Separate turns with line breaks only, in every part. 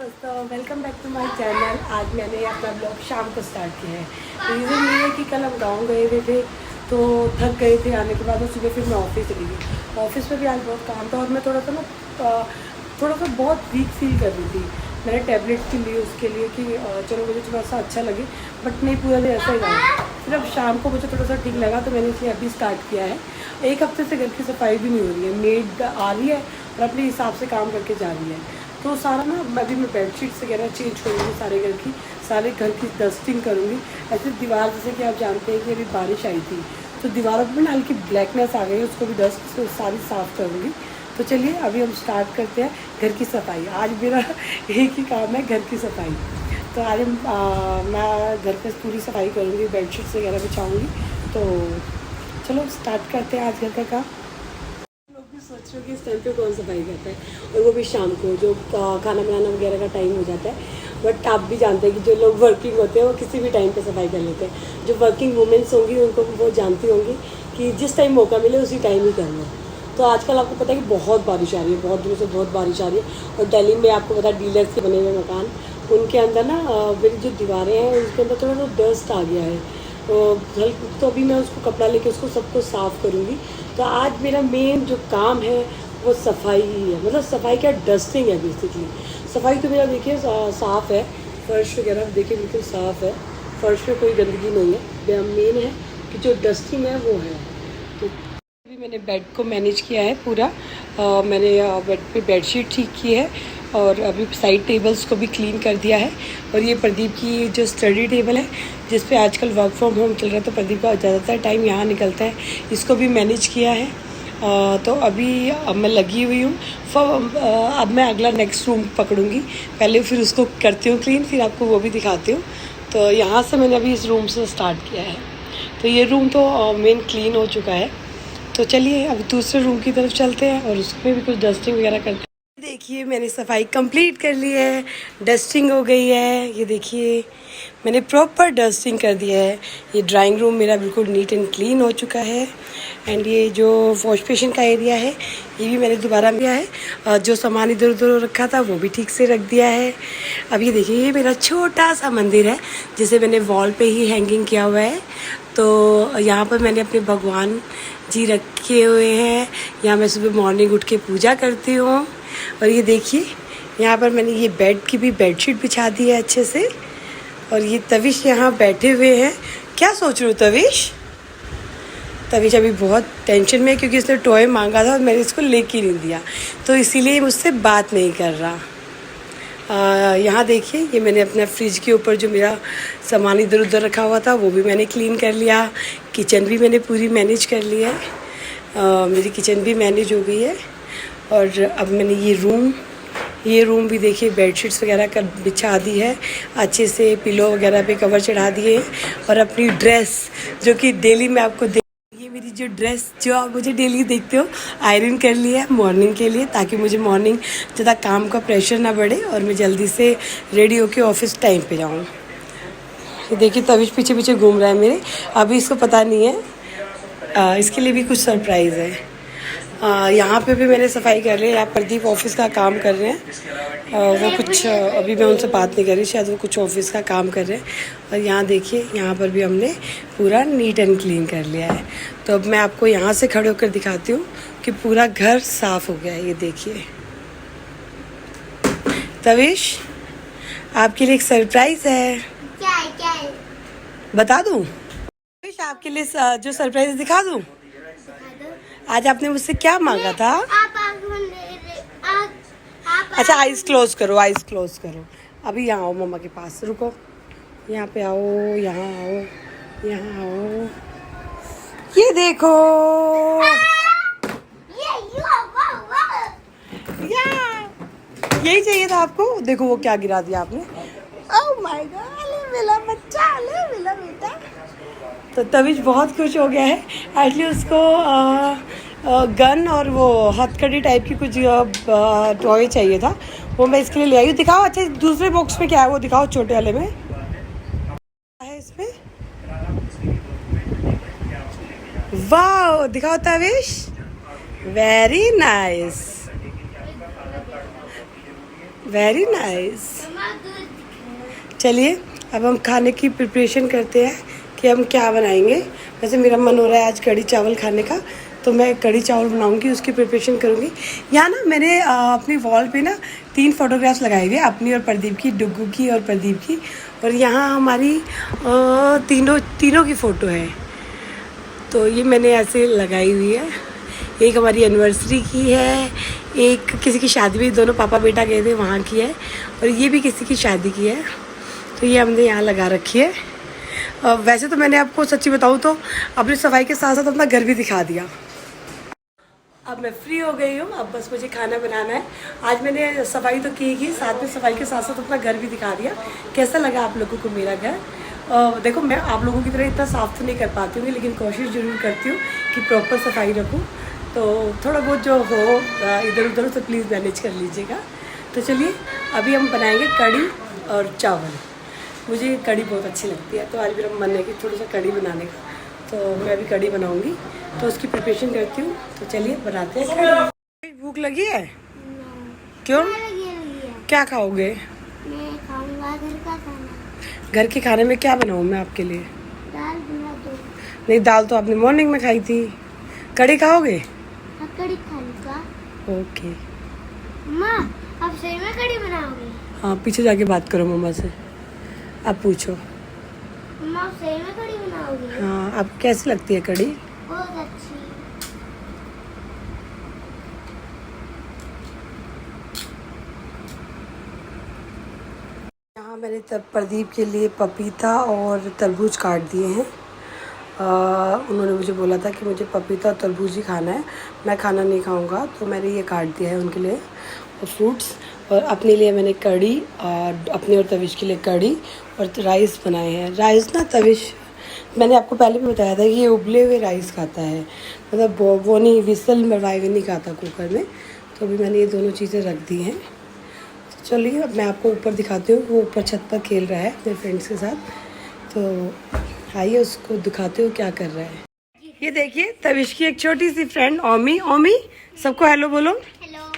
दोस्तों, welcome back to my channel. आज मैंने अपना ब्लॉग शाम को स्टार्ट किया है। रीज़न ये है कि कल हम गांव गए हुए थे तो थक गए थे आने के बाद, और सुबह फिर मैं ऑफिस चली गई। ऑफिस में भी आज बहुत काम था और मैं थोड़ा सा बहुत वीक फील कर रही थी। मैंने टैबलेट्स भी ली उसके लिए कि चलो मुझे थोड़ा सा अच्छा लगे, बट नहीं, पूरा दिन ऐसा ही रहा। फिर अब शाम को मुझे थोड़ा सा ठीक लगा तो मैंने इसलिए अभी स्टार्ट किया है। एक हफ्ते से घर की सफाई भी नहीं हो रही है। मेड आ रही है और अपने हिसाब से काम करके जा रही है। तो सारा ना अभी मैं बेडशीट्स वगैरह चेंज करूँगी, सारे घर की डस्टिंग करूँगी। ऐसे दीवार, जैसे कि आप जानते हैं कि अभी बारिश आई थी तो दीवारों पर ना हल्की ब्लैकनेस आ गई है, उसको भी डस्ट से सारी साफ़ करूँगी। तो चलिए अभी हम स्टार्ट करते हैं घर की सफाई। आज मेरा एक ही काम है, घर की सफाई। तो आज मैं घर पर पूरी सफाई करूँगी, बेडशीट्स वगैरह बिछाऊँगी। तो चलो स्टार्ट करते हैं आज घर का काम। सोच रहे हो कि इस टाइम पे कौन सफाई करता है, और वो भी शाम को, जो खाना बनाना वगैरह का टाइम हो जाता है। बट आप भी जानते हैं कि जो लोग वर्किंग होते हैं वो किसी भी टाइम पे सफाई कर लेते हैं। जो वर्किंग वुमेंस होंगी उनको वो जानती होंगी कि जिस टाइम मौका मिले उसी टाइम ही करना है। तो आजकल आपको पता है कि बहुत बारिश आ रही है, बहुत दिनों से बहुत बारिश आ रही है। और दिल्ली में आपको पता है डीलर्स के बने हुए मकान, उनके अंदर ना मेरी जो दीवारें हैं उनके अंदर थोड़ा सा डस्ट आ गया है। तो अभी मैं उसको कपड़ा लेके उसको सबको साफ़ करूँगी। तो आज मेरा मेन जो काम है वो सफाई ही है, मतलब सफाई क्या, डस्टिंग है बेसिकली। सफाई तो मेरा देखिए साफ़ है, फर्श वगैरह देखिए बिल्कुल साफ़ है, फर्श में कोई गंदगी नहीं है। मेन है कि जो डस्टिंग है वो है। तो अभी मैंने बेड को मैनेज किया है पूरा। मैंने बेड पे बेडशीट ठीक की है और अभी साइड टेबल्स को भी क्लीन कर दिया है। और ये प्रदीप की जो स्टडी टेबल है जिस पे आजकल वर्क फ्रॉम होम चल रहा है, तो प्रदीप का ज़्यादातर टाइम यहाँ निकलता है, इसको भी मैनेज किया है। तो अभी अब मैं लगी हुई हूँ। अब मैं अगला नेक्स्ट रूम पकड़ूँगी, पहले फिर उसको करती हूँ क्लीन, फिर आपको वो भी दिखाती हूँ। तो यहाँ से मैंने अभी इस रूम से स्टार्ट किया है। तो ये रूम तो मेन क्लीन हो चुका है। तो चलिए अभी दूसरे रूम की तरफ चलते हैं और उसमें भी कुछ डस्टिंग वगैरह करते हैं। देखिए मैंने सफाई कंप्लीट कर ली है, डस्टिंग हो गई है। ये देखिए मैंने प्रॉपर डस्टिंग कर दिया है। ये ड्राइंग रूम मेरा बिल्कुल नीट एंड क्लीन हो चुका है। एंड ये जो वॉश बेसिन का एरिया है ये भी मैंने दोबारा किया है। जो सामान इधर उधर रखा था वो भी ठीक से रख दिया है। अब ये देखिए ये मेरा छोटा सा मंदिर है जिसे मैंने वॉल पे ही हैंगिंग किया हुआ है। तो यहाँ पर मैंने अपने भगवान जी रखे हुए हैं। यहाँ मैं सुबह मॉर्निंग उठ के पूजा करती हूँ। और ये देखिए यहाँ पर मैंने ये बेड की भी बेडशीट बिछा दी है अच्छे से। और ये तविश यहाँ बैठे हुए हैं। क्या सोच रहे हो तविश? तविश अभी बहुत टेंशन में है क्योंकि इसने टॉय मांगा था और मैंने इसको लेके नहीं दिया, तो इसीलिए मुझसे बात नहीं कर रहा। यहाँ देखिए ये मैंने अपना फ्रिज के ऊपर जो मेरा सामान इधर उधर रखा हुआ था वो भी मैंने क्लीन कर लिया। किचन भी मैंने पूरी मैनेज कर लिया है। मेरी किचन भी मैनेज हो गई है। और अब मैंने ये रूम भी देखिए बेडशीट्स वगैरह कर बिछा दी है अच्छे से, पिलो वगैरह पे कवर चढ़ा दिए। और अपनी ड्रेस जो कि डेली मैं आपको ये मेरी जो ड्रेस जो आप मुझे डेली देखते हो आयरन कर लिया है मॉर्निंग के लिए, ताकि मुझे मॉर्निंग ज़्यादा काम का प्रेशर ना बढ़े और मैं जल्दी से रेडी होके ऑफिस टाइम पे जाऊँ। ये देखिए तविश पीछे पीछे घूम रहा है मेरे, अभी इसको पता नहीं है। इसके लिए भी कुछ सरप्राइज़ है। यहाँ पे भी मैंने सफाई कर ली है। यहाँ प्रदीप ऑफिस का काम कर रहे हैं। वो कुछ अभी मैं उनसे बात नहीं कर रही, शायद वो कुछ ऑफिस का काम कर रहे हैं। और यहाँ देखिए यहाँ पर भी हमने पूरा नीट एंड क्लीन कर लिया है। तो अब मैं आपको यहाँ से खड़े होकर दिखाती हूँ कि पूरा घर साफ़ हो गया है। ये देखिए तविश आपके लिए एक सरप्राइज़ है। क्या है? बता दूँ तविश? आपके लिए जो सरप्राइज़ दिखा दूँ। आज आपने मुझसे क्या मांगा था? अच्छा आइज़ क्लोज करो, आइज़ क्लोज करो। अभी यहाँ आओ मम्मा के पास, रुको, यहाँ पे आओ, यहाँ आओ, यहाँ आओ। ये देखो यही चाहिए था आपको। देखो वो क्या गिरा दिया आपने। ओह माय गॉड, ले मेरा बच्चा, ले मेरा बेटा। तो तविश बहुत खुश हो गया है। एक्चुअली उसको गन और वो हथकड़ी टाइप की कुछ टॉय चाहिए था, वो मैं इसके लिए ले आई हूँ। दिखाओ अच्छा दूसरे बॉक्स में क्या है वो दिखाओ, छोटे वाले में क्या है इसमें। वाह दिखाओ Tavish, very nice. Very nice. चलिए अब हम खाने की प्रिपरेशन करते हैं कि हम क्या बनाएंगे। वैसे मेरा मन हो रहा है आज कढ़ी चावल खाने का, तो मैं कढ़ी चावल बनाऊंगी, उसकी प्रिपरेशन करूंगी। यहाँ ना मैंने अपनी वॉल पे ना 3 फोटोग्राफ्स लगाई हुई है, अपनी और प्रदीप की, डुग्गू की और प्रदीप की। और यहाँ हमारी तीनों की फ़ोटो है, तो ये मैंने ऐसे लगाई हुई है। एक हमारी एनिवर्सरी की है, एक किसी की शादी में दोनों पापा बेटा गए थे वहाँ की है, और ये भी किसी की शादी की है, तो ये हमने यहाँ लगा रखी है। वैसे तो मैंने आपको सच्ची बताऊँ तो अपनी सफाई के साथ साथ अपना घर भी दिखा दिया। अब मैं फ्री हो गई हूँ, अब बस मुझे खाना बनाना है। आज मैंने सफाई तो की, साथ में सफाई के साथ साथ अपना घर भी दिखा दिया। कैसा लगा आप लोगों को मेरा घर? देखो मैं आप लोगों की तरह इतना साफ़ तो नहीं कर पाती हूँ, लेकिन कोशिश ज़रूर करती हूँ कि प्रॉपर सफाई रखूँ। तो थोड़ा बहुत जो हो इधर उधर तो प्लीज़ मैनेज कर लीजिएगा। तो चलिए अभी हम बनाएंगे कढ़ी और चावल। मुझे कढ़ी बहुत अच्छी लगती है, तो आज मेरा मन है कि थोड़ा सा कढ़ी बनाने का, तो मैं अभी कढ़ी बनाऊंगी, तो उसकी प्रिपरेशन करती हूँ। तो चलिए बनाते हैं कढ़ी। भूख लगी है? क्यों? क्या खाओगे?
मैं खाऊंगा घर का खाना।
घर के खाने में क्या बनाऊँ मैं आपके लिए?
दाल बना दो।
नहीं, दाल तो आपने मॉर्निंग में खाई थी। कढ़ी खाओगे?
हाँ, कढ़ी खाऊंगा।
ओके।
माँ आप सही में कढ़ी बनाओगे?
हाँ, पीछे जाके बात करो मम्मा से, आप पूछो।
माँ आप सही में कढ़ी बनाओगे?
हाँ, आपको कैसी लगती है कढ़ी?
बहुत अच्छी।
यहाँ मैंने तब प्रदीप के लिए पपीता और तरबूज काट दिए हैं। उन्होंने मुझे बोला था कि मुझे पपीता और तरबूज ही खाना है, मैं खाना नहीं खाऊंगा, तो मैंने ये काट दिया है उनके लिए और फ्रूट्स। और अपने लिए मैंने कढ़ी, और अपने और तविश के लिए कढ़ी और राइस बनाए हैं। राइस ना तविश, मैंने आपको पहले भी बताया था कि ये उबले हुए राइस खाता है, मतलब वो नहीं विसल मरवाए हुए नहीं खाता कुकर में। तो अभी मैंने ये दोनों चीज़ें रख दी हैं। तो चलिए अब मैं आपको ऊपर दिखाती हूँ। वो ऊपर छत पर खेल रहा है अपने फ्रेंड्स के साथ, तो आइए उसको दिखाते हो क्या कर रहा है। ये देखिए तविश की एक छोटी सी फ्रेंड ओमी। ओमी सबको हेलो बोलो।
Hello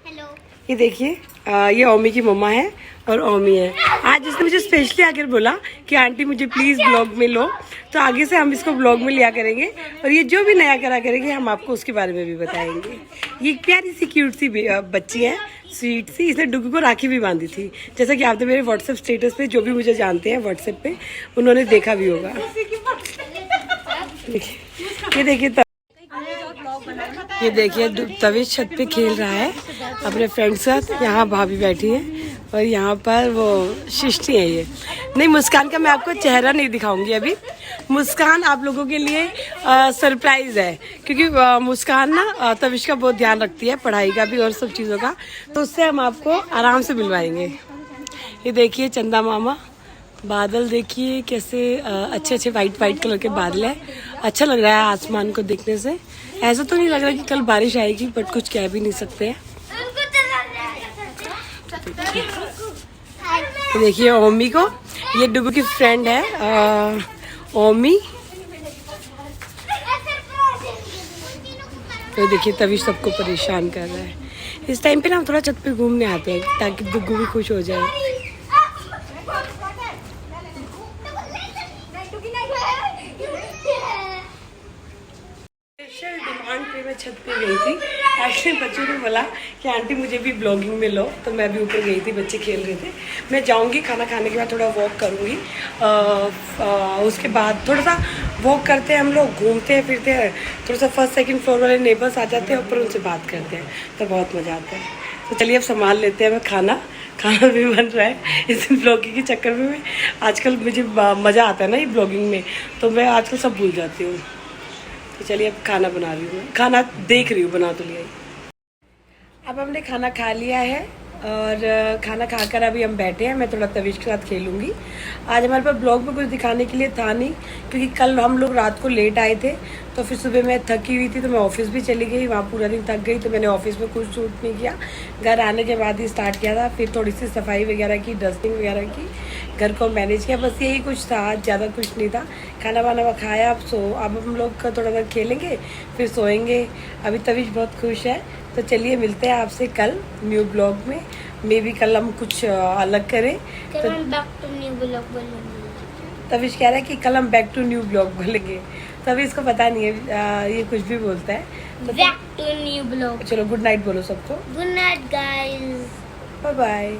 hello.
ये देखिए ये ओमी की मम्मा है और ओमी है। आज इसने मुझे स्पेशली आकर बोला कि आंटी मुझे प्लीज़ ब्लॉग में लो, तो आगे से हम इसको ब्लॉग में लिया करेंगे, और ये जो भी नया करा करेंगे हम आपको उसके बारे में भी बताएंगे। ये प्यारी सी क्यूट सी बच्ची है, स्वीट सी। इसने डुग्गू को राखी भी बांधी थी, जैसा कि आपने मेरे व्हाट्सएप स्टेटस पे, जो भी मुझे जानते हैं व्हाट्सएप पे, उन्होंने देखा भी होगा। ये देखिए ये देखिए तविश छत पे खेल रहा है अपने फ्रेंड्स के साथ। यहाँ भाभी बैठी है और यहाँ पर वो शिष्टी है। ये नहीं, मुस्कान का मैं आपको चेहरा नहीं दिखाऊंगी अभी। मुस्कान आप लोगों के लिए सरप्राइज है, क्योंकि मुस्कान ना तविश का बहुत ध्यान रखती है, पढ़ाई का भी और सब चीज़ों का, तो उससे हम आपको आराम से मिलवाएंगे। ये देखिए चंदा मामा, बादल देखिए कैसे अच्छे अच्छे वाइट कलर के बादल है। अच्छा लग रहा है आसमान को देखने से। ऐसा तो नहीं लग रहा कि कल बारिश आएगी, बट कुछ कह भी नहीं सकते हैं। तो देखिए ओमी को, ये डुगू की फ्रेंड है ओमी। तो देखिए तभी सबको परेशान कर रहा है। इस टाइम पे ना हम थोड़ा छत पे घूमने आते हैं ताकि डुगू भी खुश हो जाए। डिमांड पे मैं छत पे गई थी। एक्चुअली बच्चों ने बोला कि आंटी मुझे भी ब्लॉगिंग में लो, तो मैं भी ऊपर गई थी, बच्चे खेल रहे थे। मैं जाऊंगी, खाना खाने के बाद थोड़ा वॉक करूंगी। उसके बाद थोड़ा सा वॉक करते हैं हम लोग, घूमते हैं फिरते हैं, थोड़ा सा फर्स्ट सेकंड फ्लोर वाले नेबर्स आ जाते हैं ऊपर, उनसे बात करते हैं, तो बहुत मज़ा आता है। तो चलिए अब संभाल लेते हैं। मैं खाना भी बन रहा है इस ब्लॉगिंग के चक्कर में। मैं आजकल मुझे मज़ा आता है ना ये ब्लॉगिंग में, तो मैं आजकल सब भूल जाती हूँ। तो चलिए अब खाना बना रही हूँ, खाना देख रही हूँ, बना तो लिया ही। अब हमने खाना खा लिया है और खाना खाकर अभी हम बैठे हैं। मैं थोड़ा तविश के साथ खेलूँगी। आज हमारे पास ब्लॉग में कुछ दिखाने के लिए था नहीं, क्योंकि कल हम लोग रात को लेट आए थे, तो फिर सुबह मैं थकी हुई थी, तो मैं ऑफिस भी चली गई, वहाँ पूरा दिन थक गई, तो मैंने ऑफिस में कुछ शूट नहीं किया। घर आने के बाद ही स्टार्ट किया था, फिर थोड़ी सी सफाई वगैरह की, डस्टिंग वगैरह की, घर को मैनेज किया, बस यही कुछ था, ज़्यादा कुछ नहीं था। खाना वाना खाया, अब हम लोग थोड़ा देर खेलेंगे, फिर सोएंगे। अभी तविश बहुत खुश है। तो चलिए मिलते हैं आपसे कल न्यू ब्लॉग में। मे बी कल हम कुछ अलग करें।
कल हम बैक टू न्यू ब्लॉग बोलेंगे।
तविश कह रहा है कि कल हम बैक टू न्यू ब्लॉग बोलेंगे। तभी इसको पता नहीं है, ये कुछ भी बोलता है। तो
बैक टू न्यू ब्लॉग।
चलो गुड नाइट बोलो सबको।
Good night guys.
Bye bye.